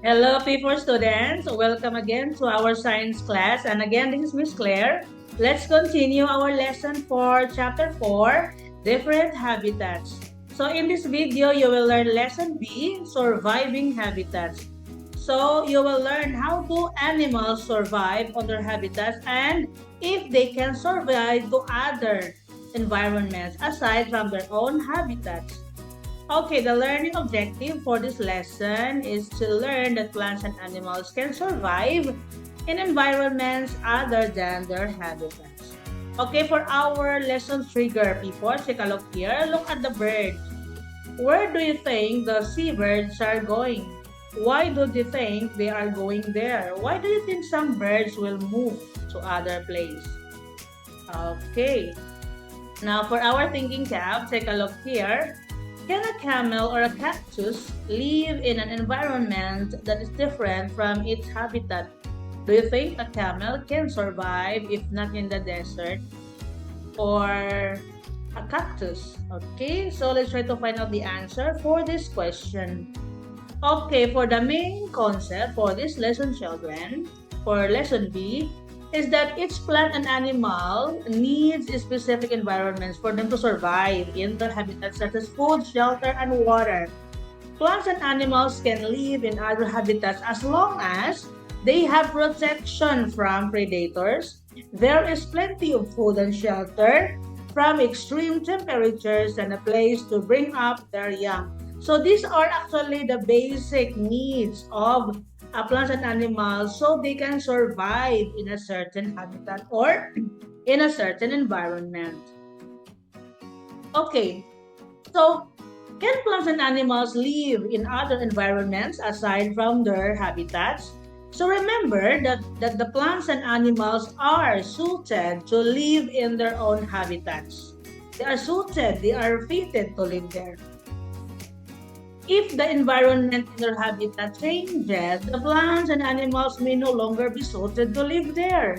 Hello, people students. Welcome again to our science class. And again, this is Miss Claire. Let's continue our lesson for chapter 4, different habitats. So in this video, you will learn lesson B, surviving habitats. So you will learn how do animals survive on their habitats and if they can survive to other environments aside from their own habitats. Okay, the learning objective for this lesson is to learn that plants and animals can survive in environments other than their habitats. Okay, for our lesson trigger, people, take a look here. Look at the birds. Where do you think the seabirds are going? Why do you think they are going there? Why do you think some birds will move to other place? Okay, now for our thinking tab, take a look here. Can a camel or a cactus live in an environment that is different from its habitat? Do you think a camel can survive if not in the desert or a cactus? Okay, so let's try to find out the answer for this question. Okay, for the main concept for this lesson, children, for lesson B, is that each plant and animal needs specific environments for them to survive in their habitats such as food, shelter, and water. Plants and animals can live in other habitats as long as they have protection from predators. There is plenty of food and shelter from extreme temperatures and a place to bring up their young. So these are actually the basic needs of plants and animals so they can survive in a certain habitat or in a certain environment. Okay, so can plants and animals live in other environments aside from their habitats? So remember that the plants and animals are suited to live in their own habitats. They are suited, they are fitted to live there. If the environment in their habitat changes, the plants and animals may no longer be suited to live there.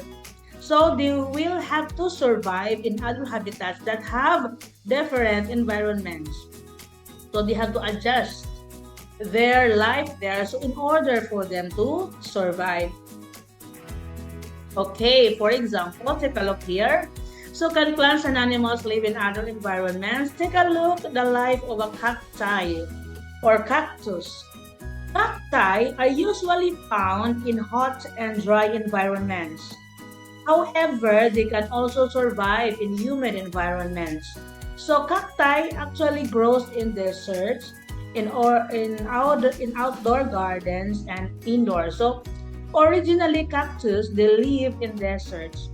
So they will have to survive in other habitats that have different environments. So they have to adjust their life there so in order for them to survive. Okay, for example, take a look here. So can plants and animals live in other environments? Take a look at the life of a cacti or cactus. Cacti are usually found in hot and dry environments. However, they can also survive in humid environments. So cacti actually grows in deserts, in outdoor gardens and indoors. So originally cactus they live in deserts,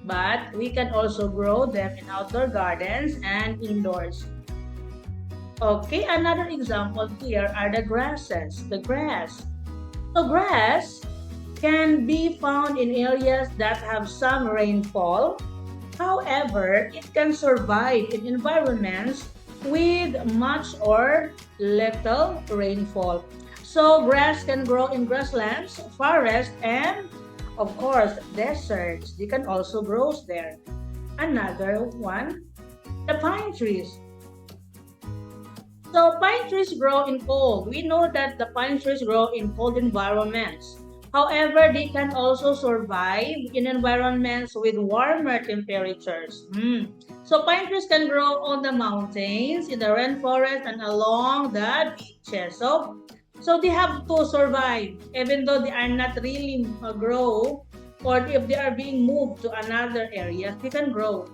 but we can also grow them in outdoor gardens and indoors. Okay, another example here are the grasses. The grass. So grass can be found in areas that have some rainfall. However, it can survive in environments with much or little rainfall. So grass can grow in grasslands, forests, and of course, deserts. They can also grow there. Another one, the pine trees. So pine trees grow in cold. We know that the pine trees grow in cold environments. However, they can also survive in environments with warmer temperatures. So pine trees can grow on the mountains, in the rainforest, and along the beaches. So they have to survive, even though they are not really grow, or if they are being moved to another area, they can grow,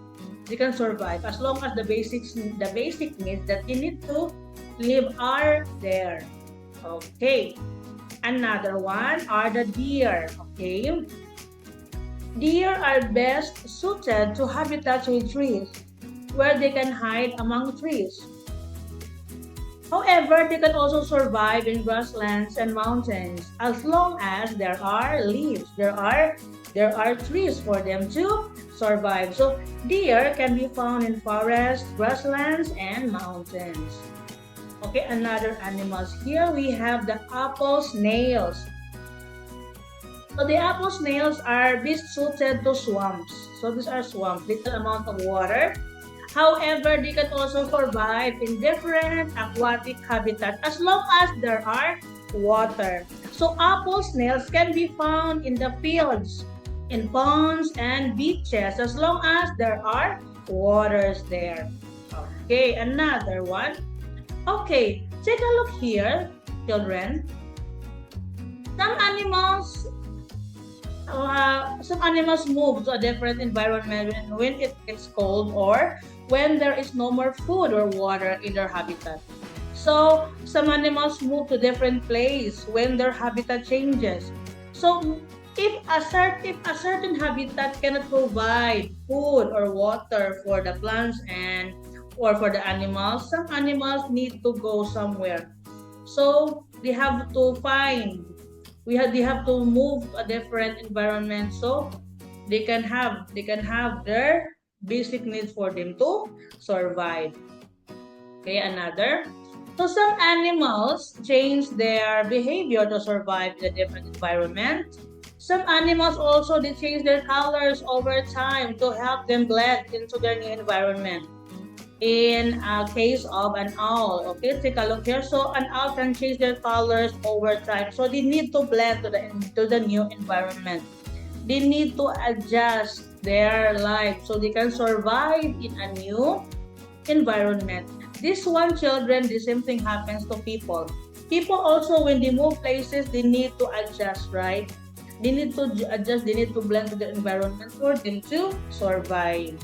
they can survive as long as the basic needs that you need to live are there. Okay. Another one are the deer. Okay. Deer are best suited to habitats with trees, where they can hide among trees. However, they can also survive in grasslands and mountains as long as there are leaves. There are trees for them to survive. So deer can be found in forests, grasslands, and mountains. Okay, another animals. Here we have the apple snails. So the apple snails are best suited to swamps. So these are swamps, little amount of water. However, they can also survive in different aquatic habitats as long as there are water. So apple snails can be found in the fields, in ponds and beaches as long as there are waters there. Okay, another one. Okay, take a look here, children. Some animals some animals move to a different environment when it gets cold or when there is no more food or water in their habitat. So some animals move to different place when their habitat changes. So if a certain habitat cannot provide food or water for the plants and or for the animals, some animals need to go somewhere. So they have to find they have to move to a different environment so they can have their basic needs for them to survive. Okay, another. So some animals change their behavior to survive in a different environment. Some animals also they change their colors over time to help them blend into their new environment. In a case of an owl, okay, take a look here. So an owl can change their colors over time. So they need to blend to the new environment. They need to adjust their life so they can survive in a new environment. This one children, the same thing happens to people. People also when they move places, they need to adjust, right? They need to adjust, they need to blend to the environment for them to survive.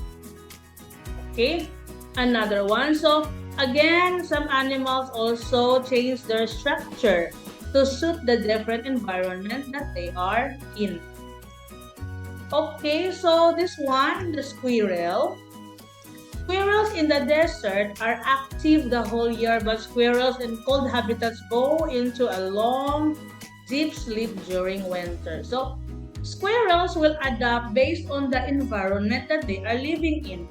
Okay, another one. So again, some animals also change their structure to suit the different environment that they are in. Okay, so this one, the squirrel. Squirrels in the desert are active the whole year, but squirrels in cold habitats go into a long, deep sleep during winter. So, squirrels will adapt based on the environment that they are living in.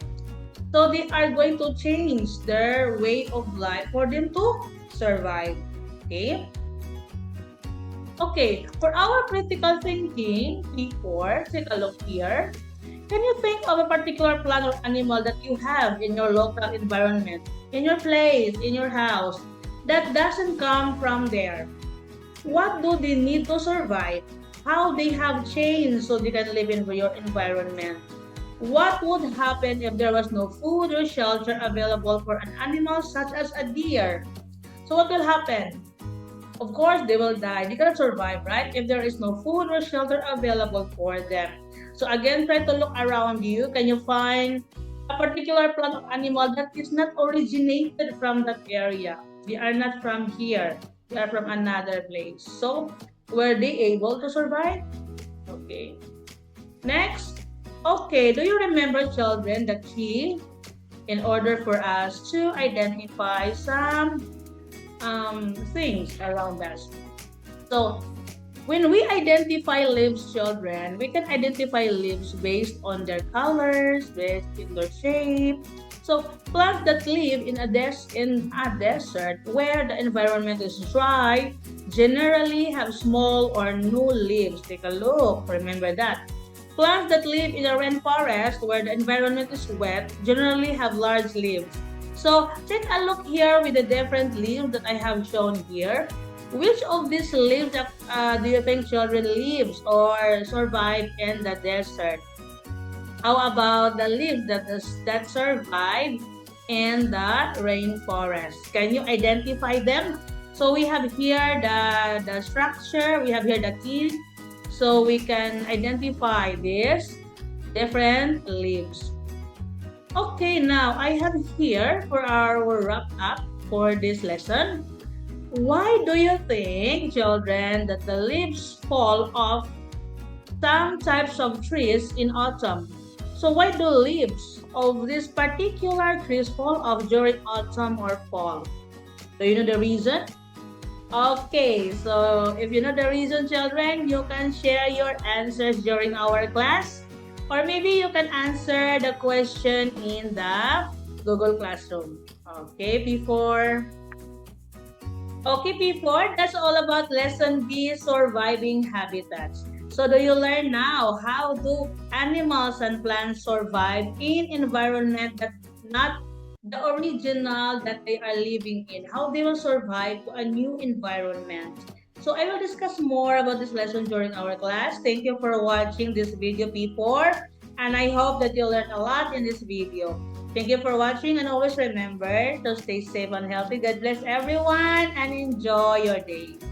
So, they are going to change their way of life for them to survive. Okay? Okay, for our critical thinking, before, take a look here. Can you think of a particular plant or animal that you have in your local environment, in your place, in your house, that doesn't come from there? What do they need to survive? How they have changed so they can live in your environment? What would happen if there was no food or shelter available for an animal such as a deer? So what will happen? Of course, they will die. They cannot survive, right? If there is no food or shelter available for them. So again, try to look around you. Can you find a particular plant or animal that is not originated from that area? They are not from here. They are from another place. So, were they able to survive? Okay. Next. Okay, do you remember, children, the key in order for us to identify some things around us? So, when we identify leaves, children, we can identify leaves based on their colors, based in their shape. So, plants that live in a desert where the environment is dry generally have small or no leaves. Take a look. Remember that. Plants that live in a rainforest where the environment is wet generally have large leaves. So, take a look here with the different leaves that I have shown here. Which of these leaves do you think children lives or survive in the desert? How about the leaves that survive in the rainforest? Can you identify them? So we have here the structure, we have here the key, so we can identify these different leaves. Okay, now I have here for our wrap up for this lesson. Why do you think, children, that the leaves fall off some types of trees in autumn? So why do leaves of this particular trees fall off during autumn or fall? Do you know the reason? Okay, so if you know the reason, children, you can share your answers during our class. Or maybe you can answer the question in the Google Classroom. Okay, before... Okay, people, that's all about Lesson B, Surviving Habitats. So do you learn now how do animals and plants survive in environment that not the original that they are living in? How they will survive to a new environment. So I will discuss more about this lesson during our class. Thank you for watching this video before, and I hope that you learned a lot in this video. Thank you for watching, and always remember to stay safe and healthy. God bless everyone and enjoy your day.